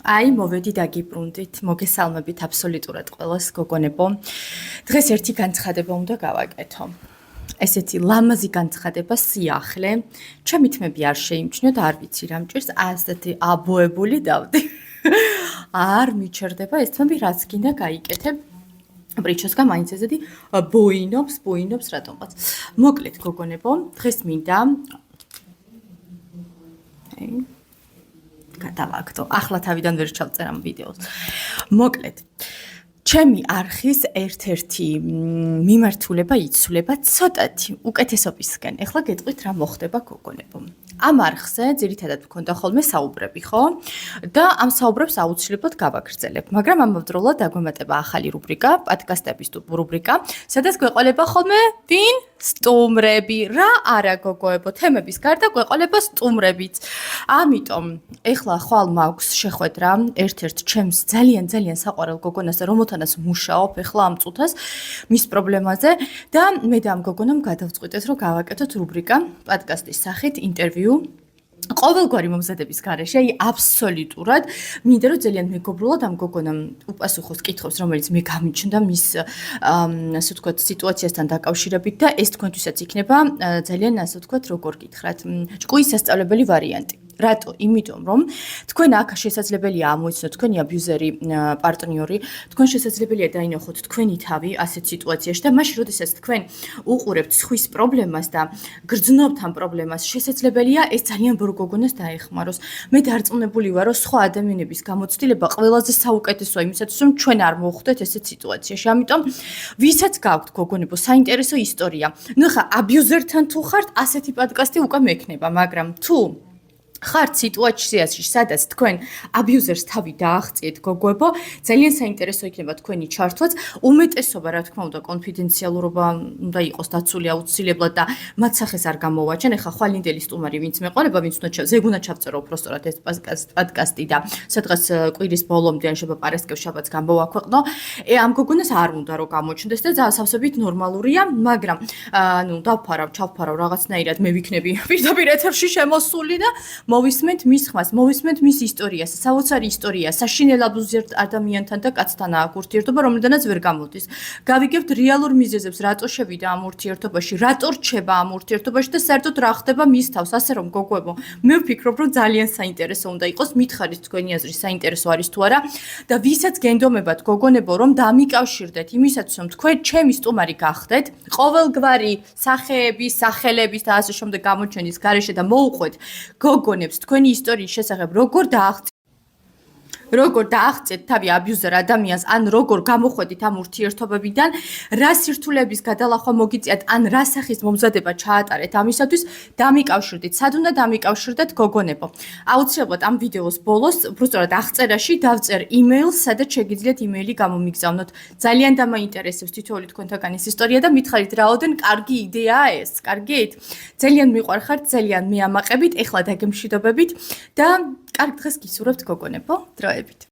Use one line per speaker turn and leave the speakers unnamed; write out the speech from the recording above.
აი, მოვედი დაგიბრუნდით, მოგესალმებით აბსოლუტურად ყველას, გოგონებო. დღეს ერთი განცხადება უნდა გავაკეთო. ესეთი ლამაზი განცხადება სიახლე, ჩემი თმები არ შეიმჩნიოთ, არ ვიცი რა მჭირს, ასეთი აბოებული დავდი. არ მიჩერდება ეს თმები, რაც გინდა გაიკეთებ. ბრიჩოსკა მაინც ესეთი ბოინობს რატომღაც. მოკლედ, გოგონებო, დღეს მინდა გადავაგდო. ახლა თავიდან ვერ ჩავწერ ამ ვიდეოს. მოკლედ, ჩემი არხის ერთ-ერთი მიმართულება იცვლება ცოტათი უკეთესობისკენ. ეხლა გეტყვით რა მოხდება გოგონებო. ამ არხზე ძირითადად მქონდა ხოლმე საუბრები, ხო? და ამ საუბრებს აუცილებლად გავაგრძელებ, მაგრამ ამავდროულად დაგვემატება ახალი რუბრიკა, პოდკასტების რუბრიკა, სადაც გვეყოლება ხოლმე ვინ? სტუმრები. რა არა გოგოებო, თემების გარდა გვეყოლება სტუმრებიც. ამიტომ ეხლა ხვალ მაქვს შეხვედრა ერთ-ერთ ჩემს ძალიან საყვარელ გოგონას, რომელთანაც მუშაობ ეხლა ამ წუთას მის პრობლემაზე და მე და ამ გოგონამ გადავწყვიტეთ, რომ გავაკეთოთ რუბრიკა პოდკასტის სახით ინტერვიუ. ყოველგვარი მომზადების გარეშე, აი აბსოლუტურად მინდა რომ ძალიან მეგობრულად ამ გოგონამ უპასუხოს კითხვებს, რომელიც მე გამიჩნდა მის ასე ვთქვათ სიტუაციასთან დაკავშირებით და ეს თქვენთვისაც იქნება ძალიან ასე ვთქვათ როგორ გითხრათ, ჭკუის სასწავლებელი ვარიანტი. რატო? იმიტომ რომ თქვენ აქ შესაძლებელია ამოიცნოთ თქვენი აბიუზერი პარტნიორი, თქვენ შესაძლებელია დაინახოთ თქვენი თავი ასეთ სიტუაციაში და მაშინ როდესაც თქვენ უყურებთ სხვის პრობლემას და გრძნობთ ამ პრობლემას, შესაძლებელია ეს ძალიან ბორ გოგონას დაეხმაროს. მე დარწმუნებული ვარ, რომ სხვა ადამიანების გამოცდილება ყველაზე საუკეთესოა იმისათვის, რომ ჩვენ არ მოვხვდეთ ესეთ სიტუაციაში. ამიტომ ვისაც გაქვთ გოგონებო საინტერესო ისტორია. ნუ ხა აბიუზერთან თუ ხართ, ასეთი პოდკასტი უკვე მექნება, მაგრამ თუ ხართ სიტუაციაში, სადაც თქვენ აბიუზერს თავი დააღწიეთ გოგოებო, ძალიან საინტერესო იქნება თქვენი ჩართვაც. უმეტესობა, რა თქმა უნდა, კონფიდენციალურობა უნდა იყოს დაცული აუცილებლად და მათ სახეს არ გამოვაჩენ. ეხლა ხვალინდელი სტუმარი, ვინც მეყოლება, ვინც უნდა ზეგუნა ჩავწერო უბრალოდ ეს პოდკასტი და სადღაც კვირის ბოლომდე ან შეიძლება პარასკევს შაბათს გამოვაქვეყნო. ამ გოგონას არ უნდა რომ გამოჩნდეს და სავსებით ნორმალურია, მაგრამ ჩავფარავ რაღაცნაირად მე ვიქნები პირდაპირ ეთერში შემოსული და მოვისმენთ მის ხმას, მოვისმენთ მის ისტორიას, საოცარი ისტორია, საშინელ აბიუზერ ადამიანთან და კაცთან აქვს ურთიერთობა, რომელიდანაც ვერ გამოდის. გავიგებთ რეალურ მიზეზებს, რატო შევიდა ამ ურთიერთობაში, რატო რჩება ამ ურთიერთობაში და საერთოდ რა ხდება მის თავს, ასე რომ გოგოებო, მე ვფიქრობ, რომ ძალიან საინტერესო უნდა იყოს, მითხარით თქვენი აზრი საინტერესო არის თუ არა და ვისაც გენდომებათ გოგონებო, რომ დამიკავშირდეთ იმისათვის, რომ თქვენ ჩემი სტუმარი გახდეთ, ყოველგვარი სახეების, სახელების და ასე შემდეგ გამოჩენის გარეშე და მოუყვეთ გოგონებს თქვენი ისტორიის შესახებ როგორ დააღწიეთ თავი აბიუზერ ადამიანს, ან როგორ გამოხვედით ამ ურთიერთობებიდან, რა სირთულეების გადალახვა მოგიწიათ, ან რა სახის მომზადება ჩაატარეთ ამისათვის, დამიკავშირდით. სად უნდა დამიკავშირდეთ გოგონებო? აუცილებლად ამ ვიდეოს ბოლოს, უბრალოდ აღწერაში დავწერ იმეილს, სადაც შეგიძლიათ იმეილი გამომიგზავნოთ. ძალიან დამაინტერესებს თითოეული თქვენთაგანის ისტორია და მითხარით რაოდენ კარგი იდეაა ეს. კარგით? ძალიან მიყვარხართ, ძალიან მეამაყებით, ეხლა დაგემშვიდობებით და კარგ დღეს გისურვებთ გოგონებო, დროებით.